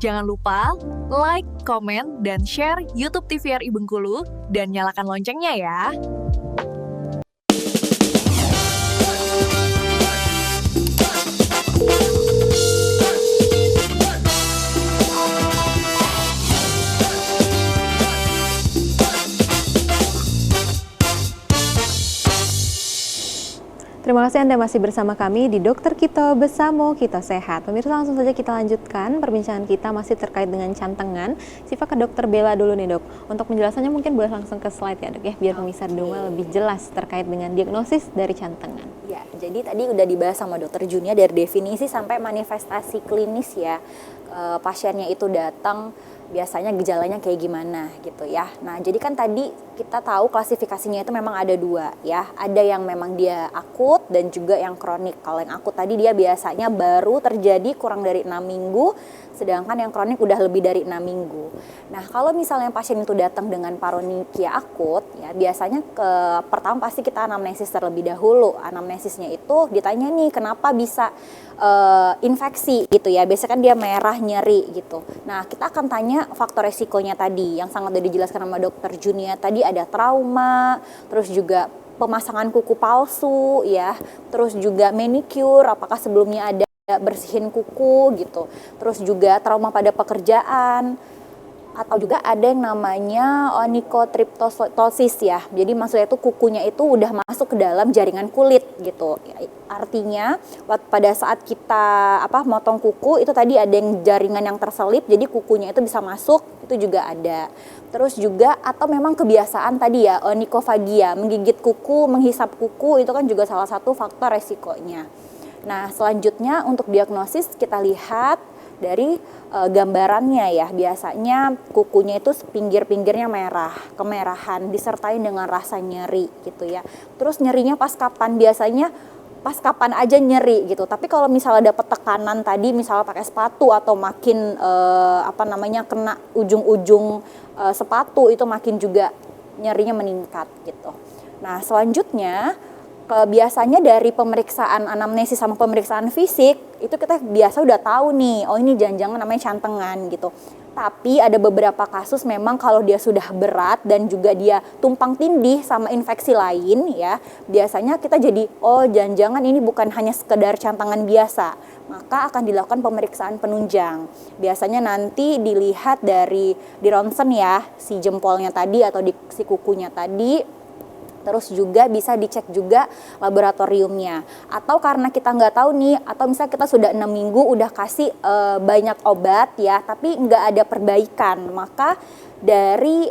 Jangan lupa like, komen, dan share YouTube TVRI Bengkulu dan nyalakan loncengnya ya. Terima kasih Anda masih bersama kami di Dokter Kito Besamo Kito Sehat. Pemirsa, langsung saja kita lanjutkan perbincangan kita masih terkait dengan cantengan. Siva ke Dokter Bella dulu nih dok. Untuk penjelasannya mungkin boleh langsung ke slide ya dok ya, biar pemirsa di rumah lebih jelas terkait dengan diagnosis dari cantengan. Ya, jadi tadi udah dibahas sama Dokter Junia dari definisi sampai manifestasi klinis ya. Pasiennya itu datang biasanya gejalanya kayak gimana gitu ya. Nah, jadi kan tadi kita tahu klasifikasinya itu memang ada dua ya. Ada yang memang dia akut dan juga yang kronik. Kalau yang akut tadi dia biasanya baru terjadi kurang dari 6 minggu, sedangkan yang kronik udah lebih dari 6 minggu. Nah, kalau misalnya pasien itu datang dengan paronikia akut, ya biasanya pertama pasti kita anamnesis terlebih dahulu. Anamnesisnya itu ditanya nih kenapa bisa infeksi gitu ya. Biasanya kan dia merah, nyeri gitu. Nah, kita akan tanya faktor resikonya tadi yang sangat udah dijelaskan sama Dokter Junia tadi, ada trauma, terus juga pemasangan kuku palsu ya, terus juga manicure, apakah sebelumnya ada bersihin kuku gitu, terus juga trauma pada pekerjaan, atau juga ada yang namanya onychotriposis ya. Jadi maksudnya itu kukunya itu udah masuk ke dalam jaringan kulit gitu. Artinya pada saat kita motong kuku itu tadi ada yang jaringan yang terselip, jadi kukunya itu bisa masuk, itu juga ada. Terus juga atau memang kebiasaan tadi ya, onychofagia, menggigit kuku, menghisap kuku, itu kan juga salah satu faktor resikonya. Nah, selanjutnya untuk diagnosis kita lihat dari gambarannya ya. Biasanya kukunya itu pinggir-pinggirnya merah, kemerahan disertai dengan rasa nyeri gitu ya. Terus nyerinya pas kapan? Biasanya pas kapan aja nyeri gitu. Tapi kalau misalnya dapat tekanan tadi, misalnya pakai sepatu atau makin kena ujung-ujung sepatu, itu makin juga nyerinya meningkat gitu. Nah, selanjutnya biasanya dari pemeriksaan anamnesis sama pemeriksaan fisik itu kita biasa udah tahu nih, oh ini jangan-jangan namanya cantengan gitu. Tapi ada beberapa kasus memang kalau dia sudah berat dan juga dia tumpang tindih sama infeksi lain ya, biasanya kita jadi oh jangan-jangan ini bukan hanya sekedar cantengan biasa, maka akan dilakukan pemeriksaan penunjang. Biasanya nanti dilihat di ronsen ya, si jempolnya tadi atau di si kukunya tadi. Terus juga bisa dicek juga laboratoriumnya. Atau karena kita nggak tahu nih, atau misalnya kita sudah 6 minggu udah kasih banyak obat ya, tapi nggak ada perbaikan, maka dari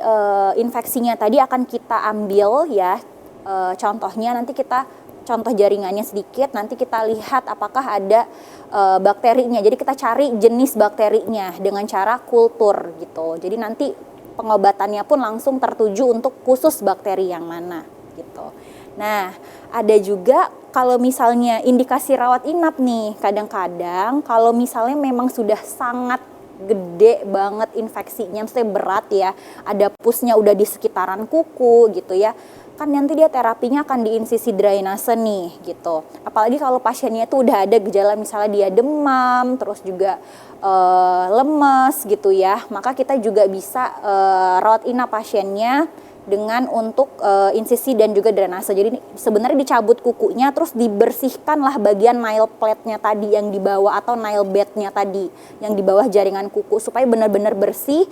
infeksinya tadi akan kita ambil ya, contohnya nanti kita contoh jaringannya sedikit, nanti kita lihat apakah ada bakterinya. Jadi kita cari jenis bakterinya dengan cara kultur gitu. Jadi nanti pengobatannya pun langsung tertuju untuk khusus bakteri yang mana gitu. Nah, ada juga kalau misalnya indikasi rawat inap nih, kadang-kadang kalau misalnya memang sudah sangat gede banget infeksinya, maksudnya berat ya, ada pusnya udah di sekitaran kuku gitu ya, kan nanti dia terapinya akan diinsisi drainase nih gitu. Apalagi kalau pasiennya itu udah ada gejala misalnya dia demam, terus juga lemes gitu ya, maka kita juga bisa rawat inap pasiennya dengan untuk insisi dan juga drainase. Jadi sebenarnya dicabut kukunya, terus dibersihkanlah bagian nail plate-nya tadi yang di bawah atau nail bed-nya tadi yang di bawah jaringan kuku supaya benar-benar bersih.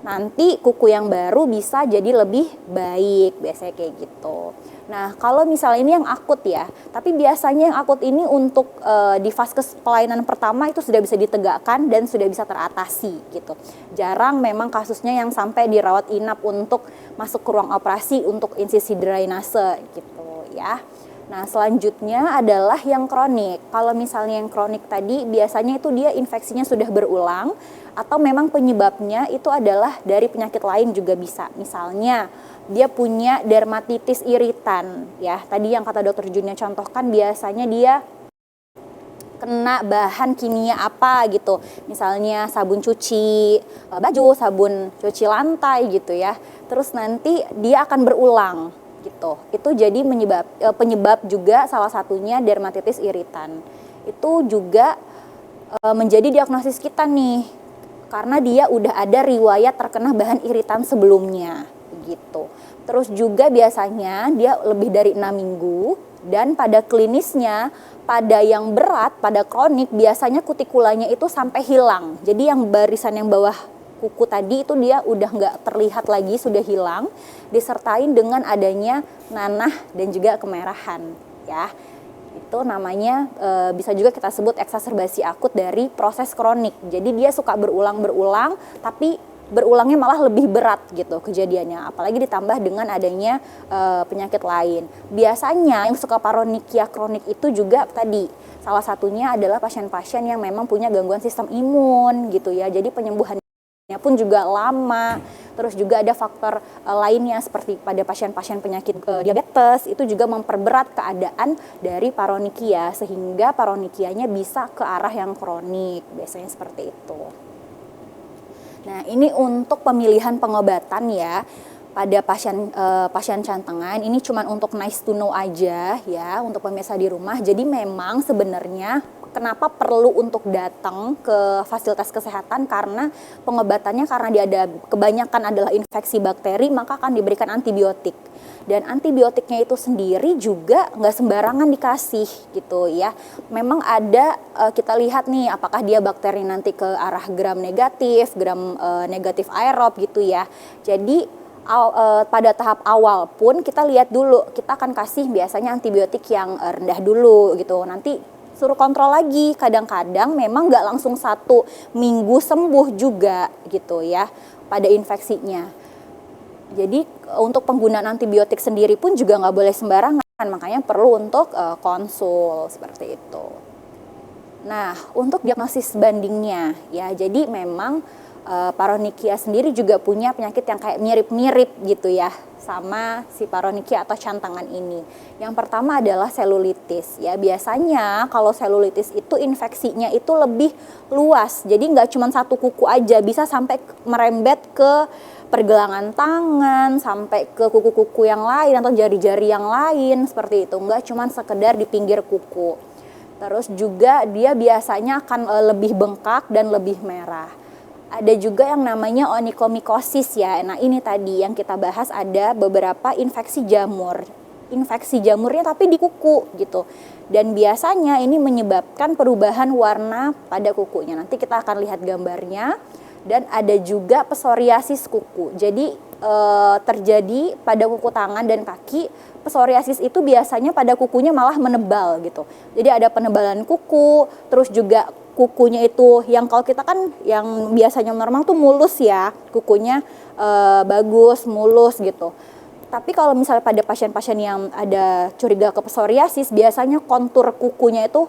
Nanti kuku yang baru bisa jadi lebih baik, biasanya kayak gitu. Nah, kalau misalnya ini yang akut ya, tapi biasanya yang akut ini untuk di vaskes pelayanan pertama itu sudah bisa ditegakkan dan sudah bisa teratasi gitu. Jarang memang kasusnya yang sampai dirawat inap untuk masuk ke ruang operasi untuk insisi drainase gitu ya. Nah, selanjutnya adalah yang kronik. Kalau misalnya yang kronik tadi biasanya itu dia infeksinya sudah berulang atau memang penyebabnya itu adalah dari penyakit lain juga bisa. Misalnya dia punya dermatitis iritan ya. Tadi yang kata Dokter Junia contohkan biasanya dia kena bahan kimia apa gitu. Misalnya sabun cuci baju, sabun cuci lantai gitu ya. Terus nanti dia akan berulang gitu. Itu jadi penyebab juga salah satunya dermatitis iritan. Itu juga menjadi diagnosis kita nih. karena dia udah ada riwayat terkena bahan iritan sebelumnya gitu. Terus juga biasanya dia lebih dari 6 minggu, dan pada klinisnya, pada yang berat, pada kronik biasanya kutikulanya itu sampai hilang. Jadi yang barisan yang bawah kuku tadi itu dia udah nggak terlihat lagi, sudah hilang, disertain dengan adanya nanah dan juga kemerahan ya. Itu namanya bisa juga kita sebut eksaserbasi akut dari proses kronik. Jadi dia suka berulang-berulang, tapi berulangnya malah lebih berat gitu kejadiannya, apalagi ditambah dengan adanya penyakit lain. Biasanya yang suka paronikia kronik itu juga tadi salah satunya adalah pasien-pasien yang memang punya gangguan sistem imun gitu ya, jadi penyembuhannya pun juga lama. Terus juga ada faktor lainnya seperti pada pasien-pasien penyakit diabetes itu juga memperberat keadaan dari paronikia, sehingga paronikianya bisa ke arah yang kronik, biasanya seperti itu. Nah, ini untuk pemilihan pengobatan ya pada pasien cantengan. Ini cuma untuk nice to know aja ya untuk pemirsa di rumah. Jadi memang sebenarnya kenapa perlu untuk datang ke fasilitas kesehatan, karena pengobatannya karena dia ada kebanyakan adalah infeksi bakteri, maka akan diberikan antibiotik. Dan antibiotiknya itu sendiri juga nggak sembarangan dikasih gitu ya. Memang ada kita lihat nih apakah dia bakteri nanti ke arah gram negatif aerob gitu ya. Jadi pada tahap awal pun kita lihat dulu, kita akan kasih biasanya antibiotik yang rendah dulu gitu. Nanti suruh kontrol lagi, kadang-kadang memang nggak langsung 1 minggu sembuh juga gitu ya pada infeksinya. Jadi untuk penggunaan antibiotik sendiri pun juga nggak boleh sembarangan, makanya perlu untuk konsul seperti itu. Nah, untuk diagnosis bandingnya ya, jadi memang paronikia sendiri juga punya penyakit yang kayak mirip-mirip gitu ya sama si paronikia atau cantangan ini. Yang pertama adalah selulitis ya. Biasanya kalau selulitis itu infeksinya itu lebih luas, jadi nggak cuma satu kuku aja, bisa sampai merembet ke pergelangan tangan, sampai ke kuku-kuku yang lain atau jari-jari yang lain seperti itu, nggak cuma sekedar di pinggir kuku. Terus juga dia biasanya akan lebih bengkak dan lebih merah. Ada juga yang namanya onikomikosis ya. Nah, ini tadi yang kita bahas, ada beberapa infeksi jamur. Infeksi jamurnya tapi di kuku gitu. Dan biasanya ini menyebabkan perubahan warna pada kukunya. Nanti kita akan lihat gambarnya. Dan ada juga psoriasis kuku. Jadi terjadi pada kuku tangan dan kaki. Psoriasis itu biasanya pada kukunya malah menebal gitu. Jadi ada penebalan kuku, terus juga kukunya itu yang kalau kita kan yang biasanya normal tuh mulus ya, kukunya bagus, mulus gitu. Tapi kalau misalnya pada pasien-pasien yang ada curiga ke psoriasis, biasanya kontur kukunya itu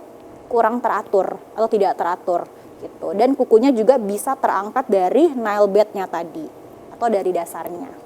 kurang teratur atau tidak teratur gitu. Dan kukunya juga bisa terangkat dari nail bednya tadi atau dari dasarnya.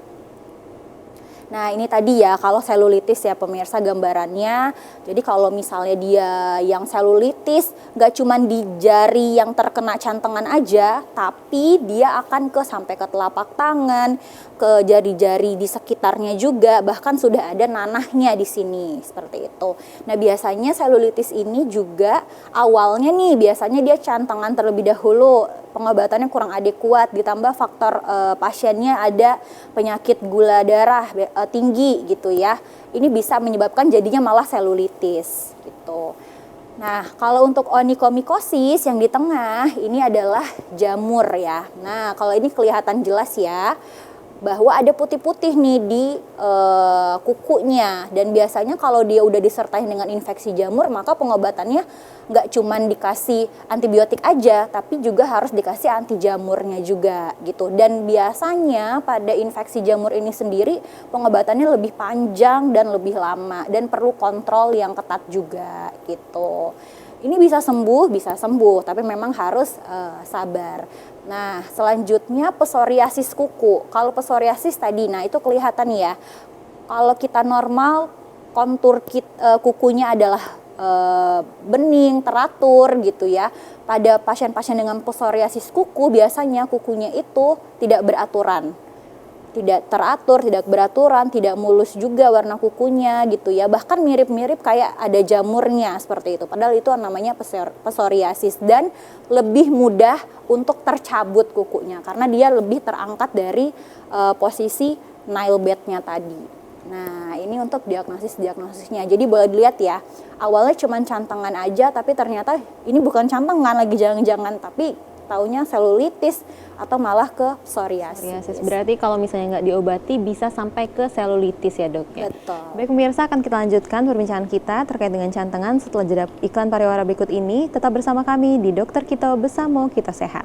Nah, ini tadi ya kalau selulitis ya pemirsa gambarannya. Jadi kalau misalnya dia yang selulitis nggak cuma di jari yang terkena cantengan aja, tapi dia akan sampai ke telapak tangan, ke jari-jari di sekitarnya juga, bahkan sudah ada nanahnya di sini seperti itu. Nah, biasanya selulitis ini juga awalnya nih biasanya dia cantengan terlebih dahulu, pengobatannya kurang adekuat, ditambah faktor pasiennya ada penyakit gula darah tinggi gitu ya. Ini bisa menyebabkan jadinya malah selulitis gitu. Nah, kalau untuk onikomikosis yang di tengah ini adalah jamur ya. Nah, kalau ini kelihatan jelas ya bahwa ada putih-putih nih di kukunya, dan biasanya kalau dia udah disertai dengan infeksi jamur, maka pengobatannya nggak cuman dikasih antibiotik aja, tapi juga harus dikasih anti jamurnya juga gitu. Dan biasanya pada infeksi jamur ini sendiri pengobatannya lebih panjang dan lebih lama, dan perlu kontrol yang ketat juga gitu. Ini bisa sembuh, tapi memang harus sabar. Nah, selanjutnya psoriasis kuku. Kalau psoriasis tadi, nah itu kelihatan ya. Kalau kita normal, kontur kukunya adalah bening, teratur gitu ya. Pada pasien-pasien dengan psoriasis kuku, biasanya kukunya itu tidak beraturan. tidak teratur, tidak beraturan, tidak mulus juga warna kukunya gitu ya. Bahkan mirip-mirip kayak ada jamurnya seperti itu. Padahal itu namanya psoriasis dan lebih mudah untuk tercabut kukunya karena dia lebih terangkat dari posisi nail bed-nya tadi. Nah, ini untuk diagnosisnya. Jadi boleh dilihat ya, awalnya cuma cantengan aja tapi ternyata ini bukan cantengan lagi, jangan-jangan, tapi taunya selulitis atau malah ke psoriasis. Berarti kalau misalnya nggak diobati bisa sampai ke selulitis ya dok ya? Betul. Baik pemirsa, akan kita lanjutkan perbincangan kita terkait dengan cantengan setelah jeda iklan pariwara berikut ini. Tetap bersama kami di Dokter Kito Besamo Kito Sehat.